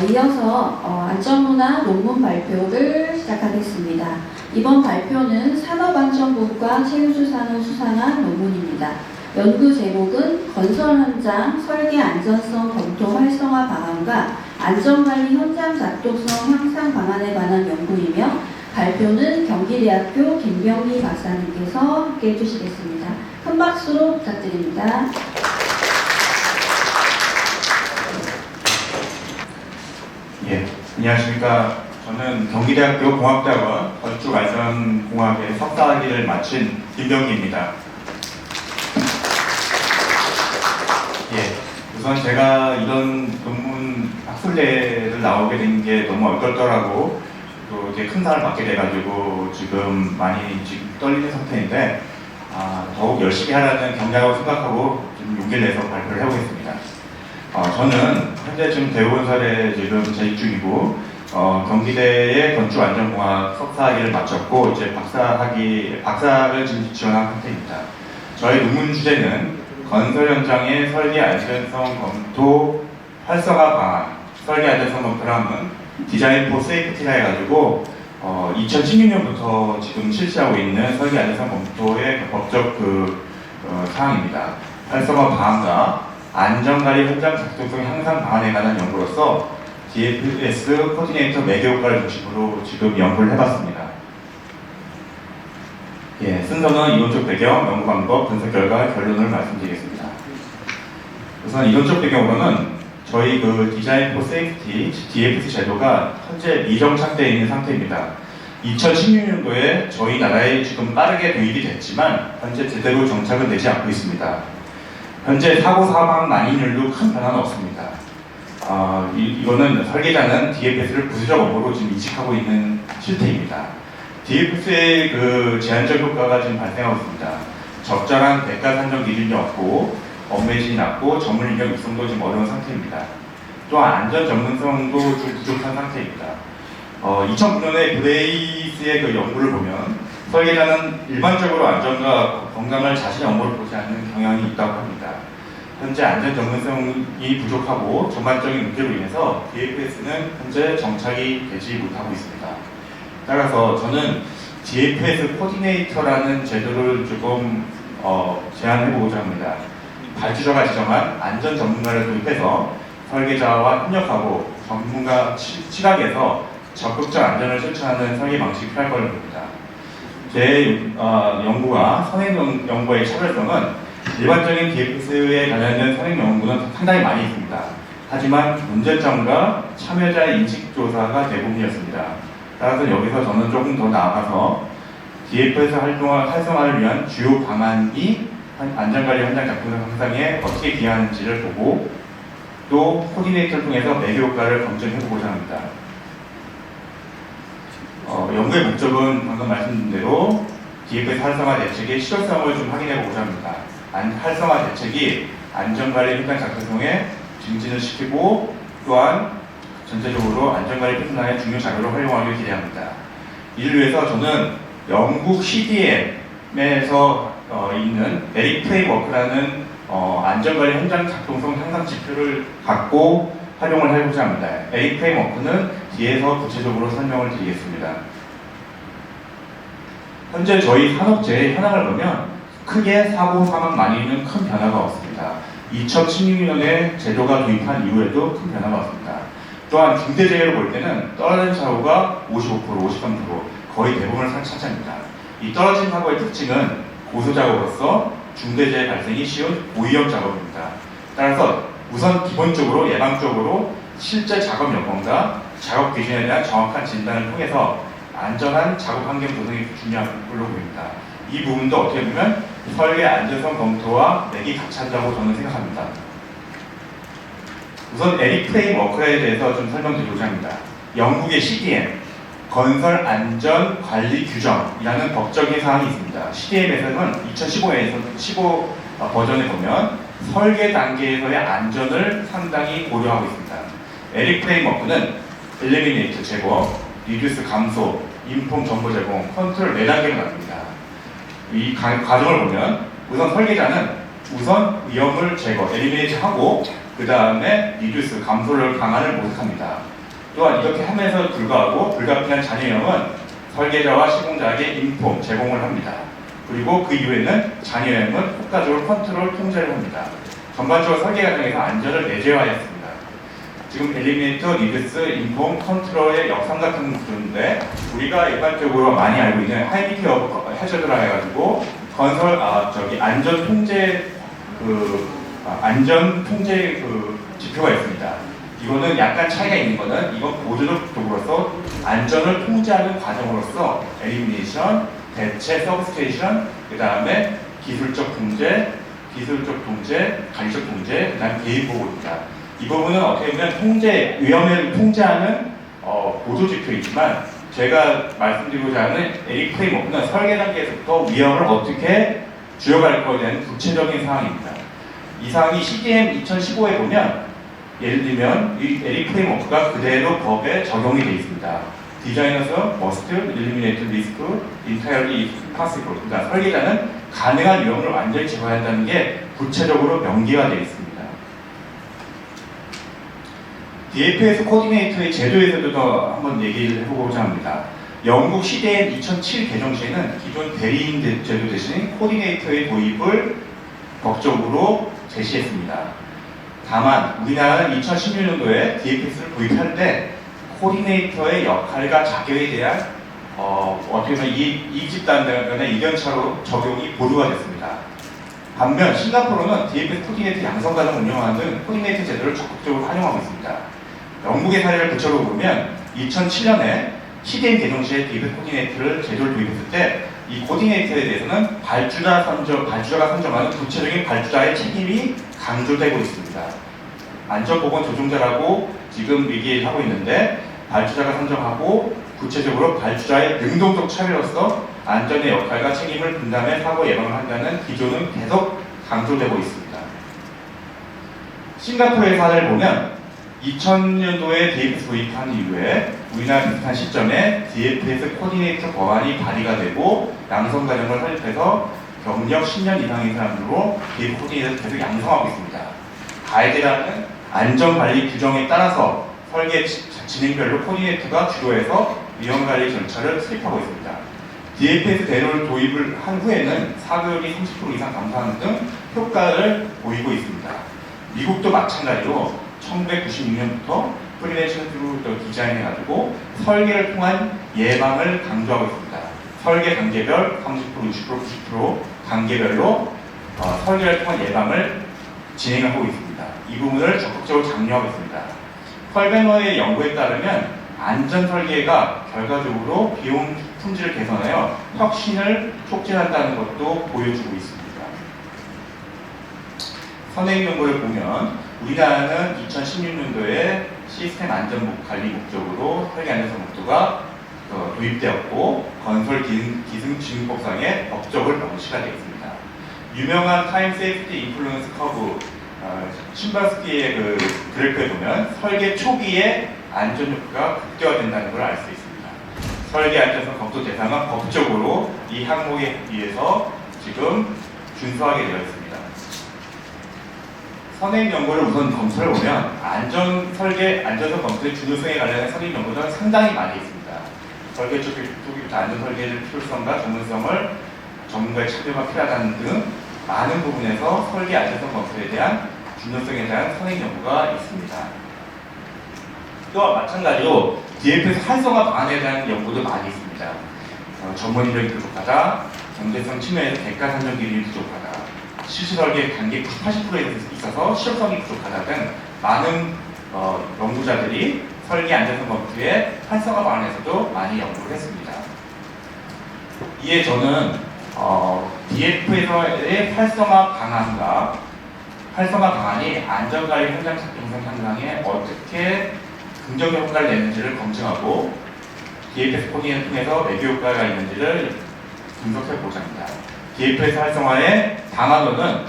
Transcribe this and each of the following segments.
이어서 안전문화 논문 발표를 시작하겠습니다. 이번 발표는 산업안전부과 최우수상을 수상한 논문입니다. 연구 제목은 건설 현장 설계 안전성 검토 활성화 방안과 안전관리 현장 작동성 향상 방안에 관한 연구이며, 발표는 경기대학교 김병희 박사님께서 함께 해주시겠습니다. 큰 박수로 부탁드립니다. 예, 안녕하십니까. 저는 경기대학교 공학대학원 건축안전공학의 석사학위를 마친 김병희입니다. 예, 우선 제가 이런 논문 학술대를 나오게 된 게 너무 얼떨떨하고 또 이제 큰 상을 받게 돼가지고 지금 많이 떨리는 상태인데, 더욱 열심히 하라는 경각을 생각하고 좀 용기를 내서 발표를 해보겠습니다. 저는 현재 지금 대우건설에 지금 재직 중이고, 경기대의 건축안전공학 석사학위를 마쳤고 이제 박사를 지금 지원한 상태입니다. 저희 논문 주제는 건설 현장의 설계 안전성 검토 활성화 방안, 설계 안전성 검토를 하면 디자인 포 세이프티라 해가지고 2016년부터 지금 실시하고 있는 설계 안전성 검토의 법적 사항입니다. 활성화 방안과 안전관리 현장 작동성 향상 방안에 관한 연구로서 DFS 코디네이터 매개 효과를 중심으로 지금 연구를 해봤습니다. 예, 순서는 이론적 배경, 연구 방법, 분석 결과, 결론을 말씀드리겠습니다. 우선 이론적 배경으로는 저희 디자인 포 세이프티 DFS 제도가 현재 미정착되어 있는 상태입니다. 2016년도에 저희 나라에 지금 빠르게 도입이 됐지만 현재 제대로 정착은 되지 않고 있습니다. 현재 사고 사망 난이율도 큰 변화는 없습니다. 이거는 설계자는 DFS를 부수적 업무로 지금 인식하고 있는 실태입니다. DFS의 제한적 효과가 지금 발생하고 있습니다. 적절한 대가 산정 기준이 없고 업무의 질이 낮고 전문 인력 육성도 좀 어려운 상태입니다. 또한 안전 전문성도 좀 부족한 상태입니다. 2009년에 브레이스의 연구를 보면 설계자는 일반적으로 안전과 건강을 자신의 업무로 보지 않는 경향이 있다고 합니다. 현재 안전 전문성이 부족하고 전반적인 문제로 인해서 DFS는 현재 정착이 되지 못하고 있습니다. 따라서 저는 DFS 코디네이터라는 제도를 조금 제안해보고자 합니다. 발주자가 지정한 안전 전문가를 도입해서 설계자와 협력하고 전문가 시각에서 적극적 안전을 실천하는 설계 방식이 필요할 거라고 봅니다. 제 연구와 선행 연구의 차별성은 일반적인 DFS에 관련된 선행 연구는 상당히 많이 있습니다. 하지만 문제점과 참여자의 인식조사가 대부분이었습니다. 따라서 여기서 저는 조금 더 나아가서 DFS 활성화를 위한 주요 방안이 안전관리 현장 작동성 향상에 어떻게 기여하는지를 보고 또 코디네이터를 통해서 매개 효과를 검증해보고자 합니다. 연구의 목적은 방금 말씀드린 대로 DFS 활성화 대책의 실효성을 좀 확인해보고자 합니다. 활성화 대책이 안전관리 현장 작동성에 증진을 시키고 또한 전체적으로 안전관리 패턴화의 중요 자료로 활용하길 기대합니다. 이를 위해서 저는 영국 CDM에서 있는 에릭 프레임워크라는 안전관리 현장 작동성 향상 지표를 갖고 활용을 해보자 합니다. 에릭 프레임워크는 뒤에서 구체적으로 설명을 드리겠습니다. 현재 저희 산업재해 현황을 보면 크게 사고 사망 난이율은 큰 변화가 없습니다. 2016년에 제도가 도입한 이후에도 큰 변화가 없습니다. 또한 중대재해를 볼 때는 떨어진 사고가 55%, 53% 거의 대부분을 차지합니다. 이 떨어진 사고의 특징은 고소작업으로서 중대재해 발생이 쉬운 고위험 작업입니다. 따라서 우선 기본적으로 예방적으로 실제 작업 여건과 작업 기준에 대한 정확한 진단을 통해서 안전한 작업 환경 조성이 중요한 걸로 보입니다. 이 부분도 어떻게 보면 설계 안전성 검토와 맥이 같이 한다고 저는 생각합니다. 우선 에릭 프레임워크에 대해서 좀 설명드리고자 합니다. 영국의 CDM, 건설 안전 관리 규정이라는 법적인 사항이 있습니다. CDM에서는 2015 버전에 보면 설계 단계에서의 안전을 상당히 고려하고 있습니다. 에릭 프레임워크는 엘리미네이트 제거, 리듀스 감소, 인폼 정보 제공, 컨트롤 4단계로 나눕니다. 이 과정을 보면 우선 설계자는 우선 위험을 제거, 엘리미네이트 하고 그 다음에 리듀스, 감소를 강화를 모색합니다. 또한 이렇게 함에도 불구하고 불가피한 잔여형은 설계자와 시공자에게 인폼, 제공을 합니다. 그리고 그 이후에는 잔여형은 효과적으로 컨트롤, 통제를 합니다. 전반적으로 설계 과정에서 안전을 내재화했습니다. 지금 엘리미네이터, 리듀스, 인폼, 컨트롤의 역삼 같은 구조인데 우리가 일반적으로 많이 알고 있는 하이미티 오브 해저드라 해가지고 건설 안전 통제 지표가 있습니다. 이거는 약간 차이가 있는 거는 이건 보조적 도구로서 안전을 통제하는 과정으로서 엘리미네이션, 대체, 서브스테이션, 그 다음에 기술적 통제, 관리적 통제, 그 다음에 개인 보호입니다. 이 부분은 어떻게 보면 위험을 통제하는 보조 지표이지만 제가 말씀드리고자 하는 에릭 프레임워크는 설계 단계에서부터 위험을 어떻게 줄여갈 거에 대한 구체적인 사항입니다. 이 사항이 CDM 2015에 보면 예를 들면 이 에릭 프레임워크가 그대로 법에 적용이 되어 있습니다. 디자이너스 must eliminate risk entirely if possible. 그러니까 설계자는 가능한 위험을 완전히 제거한다는 게 구체적으로 명기가 되어 있습니다. DFS 코디네이터의 제도에서도 더 한번 얘기를 해보고자 합니다. 영국 CDM 2007 개정 시에는 기존 대리인 제도 대신 코디네이터의 도입을 법적으로 제시했습니다. 다만 우리나라는 2016년도에 DFS를 도입할 때 코디네이터의 역할과 자격에 대한 어떻게 보면 이 집단의 이견차로 적용이 보류가 됐습니다. 반면 싱가포르는 DFS 코디네이터 양성과정을 운영하는 등 코디네이터 제도를 적극적으로 활용하고 있습니다. 영국의 사례를 구체적으로 보면 2007년에 CDM 개정 시에 DFS 코디네이터를 제도를 도입했을 때 이 코디네이터에 대해서는 발주자가 선정하는 구체적인 발주자의 책임이 강조되고 있습니다. 안전보건 조종자라고 지금 얘기를 하고 있는데 발주자가 선정하고 구체적으로 발주자의 능동적 참여로서 안전의 역할과 책임을 분담해 사고 예방을 한다는 기조는 계속 강조되고 있습니다. 싱가포르의 사례를 보면 2000년도에 DFS 도입한 이후에 우리나라 비슷한 시점에 DFS 코디네이터 법안이 발의가 되고 양성 과정을 설립해서 경력 10년 이상인 사람들로 DFS 코디네이터를 계속 양성하고 있습니다. 가이드라는 안전관리 규정에 따라서 설계 진행별로 코디네이터가 주도해서 위험관리 절차를 수립하고 있습니다. DFS 대로를 도입을 한 후에는 사고율이 30% 이상 감소하는 등 효과를 보이고 있습니다. 미국도 마찬가지로 1996년부터 프리벤션으로 디자인해가지고 설계를 통한 예방을 강조하고 있습니다. 설계 단계별 30%, 60%, 90% 단계별로 설계를 통한 예방을 진행하고 있습니다. 이 부분을 적극적으로 장려하고 있습니다. 펄베너의 연구에 따르면 안전 설계가 결과적으로 비용 품질을 개선하여 혁신을 촉진한다는 것도 보여주고 있습니다. 선행 연구를 보면 우리나라는 2016년도에 시스템 안전 관리 목적으로 설계 안전성 목표가 도입되었고 건설 기승지능법상에 법적으로 명시가 되어 있습니다. 유명한 타임 세이프티 인플루언스 커브 신바스키의 그 그래프에 보면 설계 초기에 안전 효과가 극대화된다는 걸 알 수 있습니다. 설계 안전성 검토 대상은 법적으로 이 항목에 의해서 지금 준수하게 되어 있습니다. 선행 연구를 우선 검토해 보면 안전성 검토의 중요성에 관련된 선행 연구는 상당히 많이 있습니다. 설계 초기부터 안전 설계의 필요성과 전문성을 전문가의 참여가 필요하다는 등 많은 부분에서 설계 안전성 검토에 대한 중요성에 대한 선행 연구가 있습니다. 또한 마찬가지로 DFS 활성화 방안에 대한 연구도 많이 있습니다. 전문인력이 부족하다, 경제성 측면에서 대가 산정 기준이 부족하다, 실시 설계 단계 80%에 있어서 실효성이 부족하다 등 많은 연구자들이 설계 안전성 검토의 활성화 방안에서도 많이 연구를 했습니다. 이에 저는 DFS의 활성화 방안이 안전관리 현장 작동성 향상에 어떻게 긍정적 효과를 내는지를 검증하고 DFS 코딩을 통해서 매교 효과가 있는지를 분석해보자 합니다. DFS 활성화의 방안으로는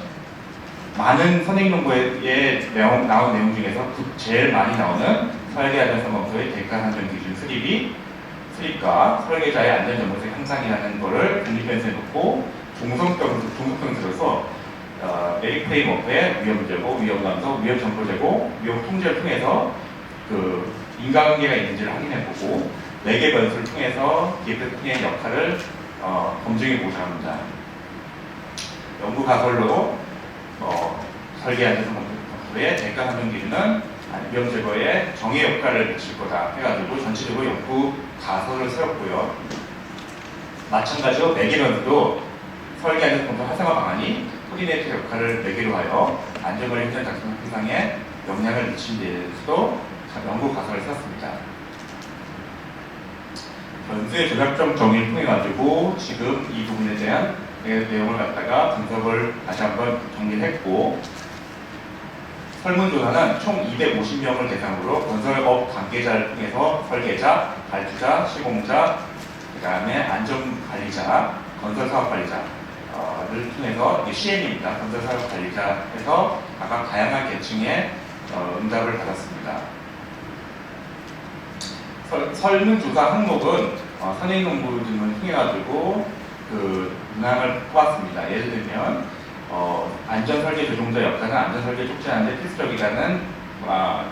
많은 선행 연구에 나온 내용 중에서 제일 많이 나오는 설계 안전성 검토의 대가 산정 기준 수립과 설계자의 안전 전문성 향상이라는 것을 국립변수에 놓고 종속평수로서 에릭 프레임워크의 위험 제고, 위험 감소, 위험 정보 제고, 위험 통제를 통해서 그 인과관계가 있는지를 확인해보고 4개 변수를 통해서 DFS의 역할을 검증해 보자 합니다. 연구 가설로 설계한 검토의 대가 산정 기준은 위험 제거에 정의 역할을 미칠 거다 해가지고 전체적으로 연구 가설을 세웠고요. 마찬가지로 4개 변수도 설계한 검토 활성화 방안이 코디네이터 역할을 매개로 하여 안전거리 현장 작성 현상에 영향을 미친 데에서도 연구 가설을 세웠습니다. 변수의 조작적 정의를 통해 가지고 지금 이 부분에 대한 내용을 갖다가 분석을 다시 한번 정리했고, 설문조사는 총 250명을 대상으로 건설업 관계자를 통해서 설계자, 발주자, 시공자, 그 다음에 안전관리자, 건설사업관리자를 통해서 CM입니다. 건설사업관리자에서 각각 다양한 계층의 응답을 받았습니다. 설문조사 항목은 선행연구 등을 통해 가지고 그 문항을 뽑았습니다. 예를 들면 안전설계 조종자 역할은 안전설계 촉진하는 데 필수적이라는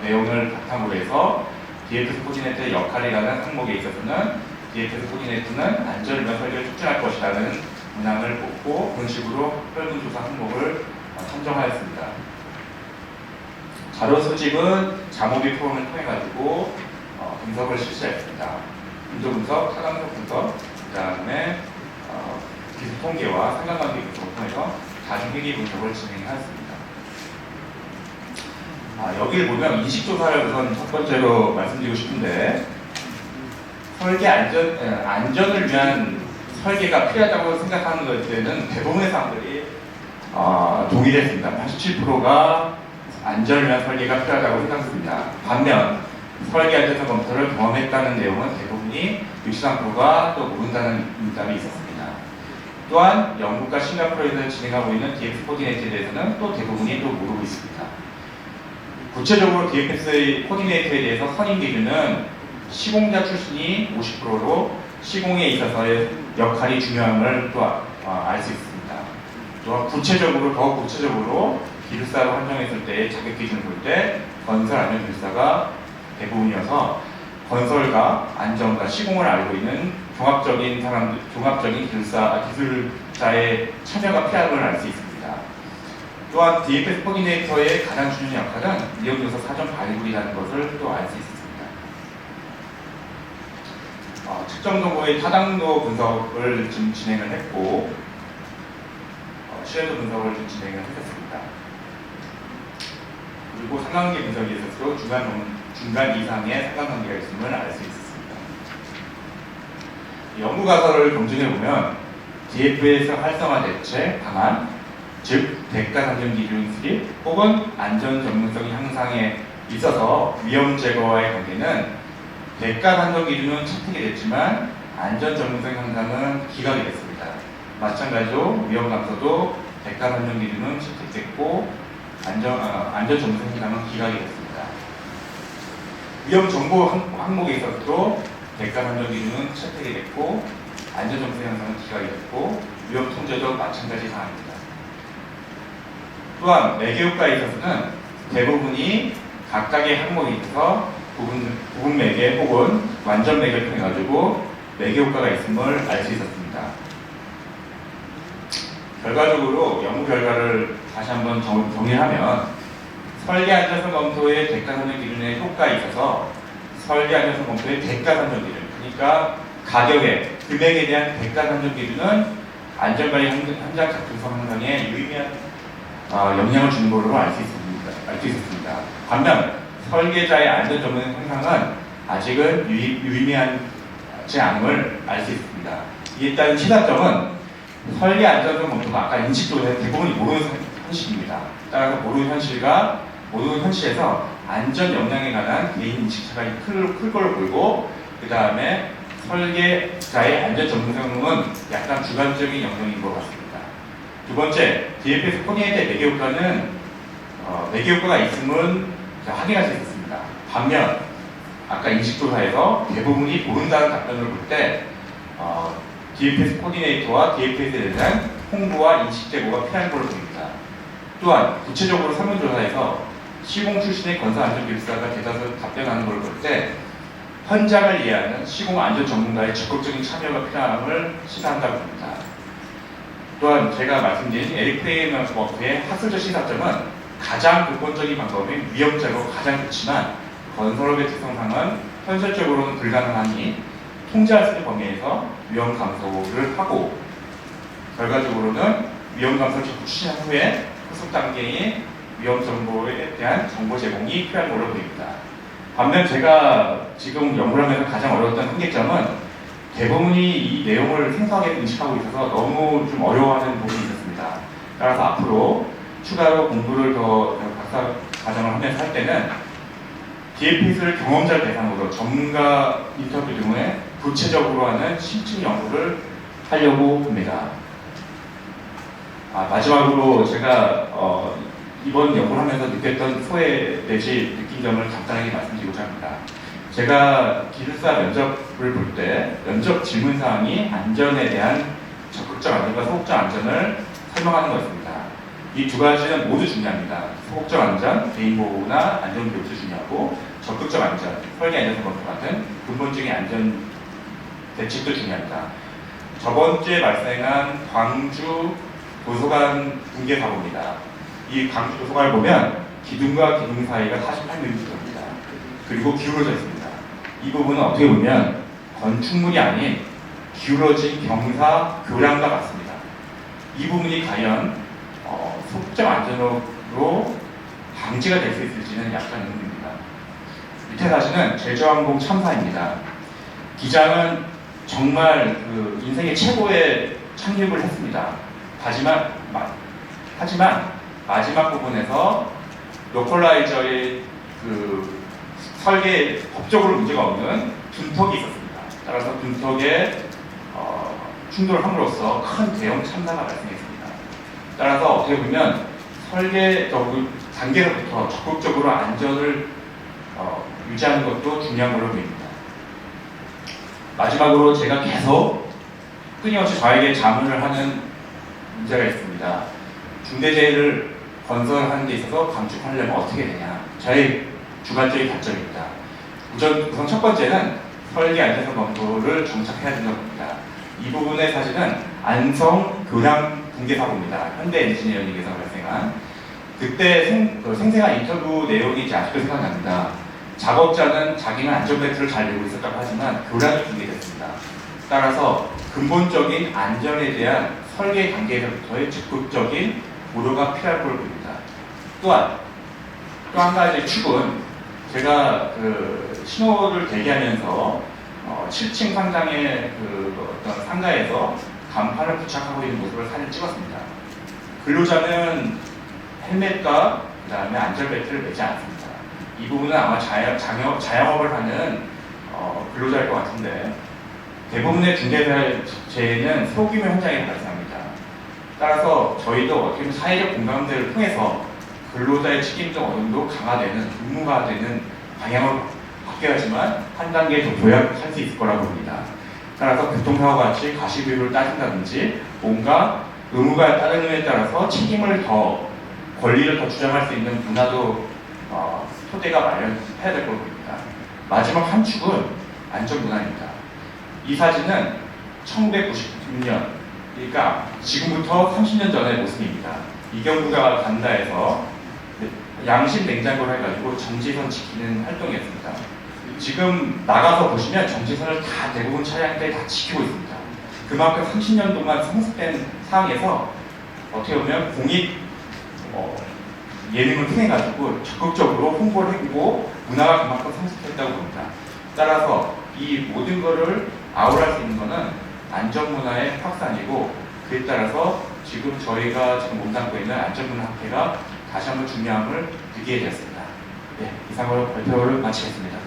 내용을 바탕으로 해서 DFS 코디네이터의 역할이라는 항목에 있어서는 DFS 코디네이터는 안전을 위한 설계를 촉진할 것이라는 문항을 뽑고 그런 식으로 설문조사 항목을 선정하였습니다. 자료 수집은 자모비 프로그램을 통해 가지고 분석을 실시했습니다. 인조 분석, 차단석 분석, 그 다음에 기술 통계와 상관관계 분석을 통해서 다중회계 분석을 진행하였습니다. 여기를 보면 인식조사를 우선 첫 번째로 말씀드리고 싶은데, 설계 안전을 위한 설계가 필요하다고 생각하는 것에는 대부분의 사람들이 동의했습니다. 87%가 안전을 위한 설계가 필요하다고 생각했습니다. 반면 설계 안전성 검토를 경험했다는 내용은 대부분이 63%가 또 모른다는 응답이 있었습니다. 또한 영국과 싱가포르에서 진행하고 있는 DFS 코디네이터에 대해서는 또 대부분이 또 모르고 있습니다. 구체적으로 DFS 코디네이터에 대해서 선임 기준은 시공자 출신이 50%로 시공에 있어서의 역할이 중요함을 또 알 수 있습니다. 또한 더욱 구체적으로 기술사로 한정했을 때의 자격 기준을 볼 때 건설 안전 기술사가 대부분이어서 건설과 안전과 시공을 알고 있는 종합적인 기술자의 참여가 필요함을 알 수 있습니다. 또한 DFS 코디네이터의 가장 중요한 역할은 위험요소 사전 발굴이라는 것을 또 알 수 있습니다. 측정 정보의 타당도 분석을 지금 진행을 했고, 신뢰도 분석을 좀 진행을 했습니다. 그리고 상관관계 분석에 있어서도 중간 이상의 상관관계가 있음을 알 수 있었습니다. 연구 가설을 검증해 보면 DFS 활성화 대체 방안, 즉 대가 산정 기준 수립 혹은 안전 전문성 향상에 있어서 위험 제거와의 관계는 대가 산정 기준은 채택이 됐지만 안전 전문성 향상은 기각이 됐습니다. 마찬가지로 위험 감소도 대가 산정 기준은 채택됐고 안전 전문성 향상은 기각이 됐습니다. 위험 정보 항목에 있어서도 대가 산정 기준은 채택이 됐고 안전 전문성 향상은 기각이 됐고 위험 통제도 마찬가지 사항입니다. 또한 매개효과에 있어서는 대부분이 각각의 항목에 있어서 부분 매개 혹은 완전 매개를 통해 가지고 매개 효과가 있음을 알 수 있었습니다. 결과적으로 연구 결과를 다시 한번 정리하면 설계 안전성 검토의 대가 산정 기준의 효과에 있어서 설계 안전성 검토의 대가 산정 기준, 그러니까 가격의 금액에 대한 대가 산정 기준은 안전관리 현장 작동성 향상에 유의미한 영향을 주는 것으로 알 수 있었습니다. 반면 설계자의 안전 전문 향상은 아직은 유의미하지 않음을 알 수 있습니다. 이에 따른 시사점은 설계 안전성 검토가 아까 인식조사에 대부분이 모르는 현실입니다. 따라서 모르는 현실에서 안전 역량에 관한 개인 인식 차가 클 걸로 보이고, 그 다음에 설계자의 안전 전문성은 약간 주관적인 영역인 것 같습니다. 두 번째, DFS 코디네이터의 매개 효과는 매개 효과가 있음은 확인할 수 있었습니다. 반면 아까 인식조사에서 대부분이 모른다는 답변을 볼 때 DFS 코디네이터와 DFS에 대한 홍보와 인식 제고가 필요한 걸로 보입니다. 또한 구체적으로 설문조사에서 시공 출신의 건설안전기술사가 대다수 답변하는 걸 볼 때 현장을 이해하는 시공안전 전문가의 적극적인 참여가 필요함을 시사한다고 봅니다. 또한 제가 말씀드린 에릭 프레이머워크의 학술적 시사점은 가장 근본적인 방법인 위험자로 가장 좋지만 건설업의 특성상은 현실적으로는 불가능하니 통제할 수 있는 범위에서 위험 감소를 하고 결과적으로는 위험 감소를 적극 추진한 후에 후속 단계의 위험 정보에 대한 정보 제공이 필요한 걸로 보입니다. 반면 제가 지금 연구를 하면서 가장 어려웠던 한계점은 대부분이 이 내용을 생소하게 인식하고 있어서 너무 좀 어려워하는 부분이 있었습니다. 따라서 앞으로 추가로 공부를 더 박사 과정을 하면서 할 때는 DFS를 경험자를 대상으로 전문가 인터뷰 등을 구체적으로 하는 심층 연구를 하려고 합니다. 마지막으로 제가 이번 연구를 하면서 느꼈던 소외 내지 느낀 점을 간단하게 말씀드리고자 합니다. 제가 기술사 면접을 볼 때 면접 질문 사항이 안전에 대한 적극적 안전과 소극적 안전을 설명하는 것입니다. 이 두 가지는 모두 중요합니다. 소극적 안전, 개인 보호나 안전 교육도 중요하고 적극적 안전, 설계 안전성 검토 같은 근본적인 안전 대책도 중요합니다. 저번 주에 발생한 광주 도서관 붕괴 사고입니다. 이 광주 도서관을 보면 기둥과 기둥 사이가 48mm입니다. 그리고 기울어져 있습니다. 이 부분은 어떻게 보면 건축물이 아닌 기울어진 경사 교량과 같습니다. 이 부분이 과연 소극적 안전으로 방지가 될 수 있을지는 약간 의문입니다. 밑에 사진은 제주항공 참사입니다. 기장은 정말 그 인생의 최고의 착륙을 했습니다. 하지만 마지막 부분에서 로컬라이저의 그 설계 법적으로 문제가 없는 둔턱이 있었습니다. 따라서 둔턱에 충돌을 함으로써 큰 대형 참사가 발생했습니다. 따라서 어떻게 보면 설계적 단계로부터 적극적으로 안전을 유지하는 것도 중요한 걸로 보입니다. 마지막으로 제가 계속 끊임없이 저에게 자문을 하는 문제가 있습니다. 중대재해를 건설하는 데 있어서 감축하려면 어떻게 되냐. 저의 주관적인 관점입니다. 우선 첫 번째는 설계 안전성 검토를 정착해야 된다고 봅니다. 이 부분의 사실은 안성 교량 붕괴 사고입니다. 현대 엔지니어링에서 발생한 그때 생생한 인터뷰 내용이 이제 아직도 생각납니다. 작업자는 자기는 안전벨트를 잘 메고 있었다고 하지만 교량이 붕괴됐습니다. 따라서 근본적인 안전에 대한 설계 단계에서부터의 적극적인 고려가 필요할 걸로 보입니다. 또한 또 한 가지 축은 제가 그 신호를 대기하면서 7층 상장의 그 어떤 상가에서 간판을 부착하고 있는 모습을 사진 찍었습니다. 근로자는 헬멧과 그 다음에 안전벨트를 매지 않습니다. 이 부분은 아마 자영업을 하는 근로자일 것 같은데 대부분의 중대재해는 소규모 현장에 발생합니다. 따라서 저희도 어떻게 보면 사회적 공감대를 통해서 근로자의 책임도 어느 정도 강화되는, 의무가 되는 방향으로 바뀌어야지만 한 단계 더 도약할 수 있을 거라고 봅니다. 따라서 교통사고와 같이 과실비율을 따진다든지 뭔가 의무가 따르느냐에 따라서 책임을 더, 권리를 더 주장할 수 있는 문화도 토대가 마련해야 될 거로 봅니다. 마지막 한 축은 안전문화입니다. 이 사진은 1996년, 그러니까 지금부터 30년 전의 모습입니다. 이경구가 간다에서 양심 냉장고를 해가지고 정지선 지키는 활동이었습니다. 지금 나가서 보시면 정지선을 다 대부분 차량들이 다 지키고 있습니다. 그만큼 30년 동안 성숙된 상황에서 어떻게 보면 공익 예능을 통해가지고 적극적으로 홍보를 했고 문화가 그만큼 성숙했다고 봅니다. 따라서 이 모든 것을 아우랄 수 있는 것은 안전문화의 확산이고 그에 따라서 지금 저희가 지금 몸담고 있는 안전문화 학회가 다시 한번 중요함을 느끼게 되었습니다. 네, 이상으로 발표를 마치겠습니다.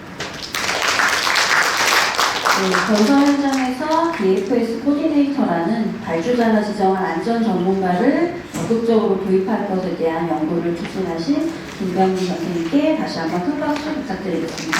네, 건설 현장에서 DFS 코디네이터라는 발주자가 지정한 안전 전문가를 적극적으로 도입할 것에 대한 연구를 추진하신 김병민 선생님께 다시 한번 큰 박수 부탁드리겠습니다.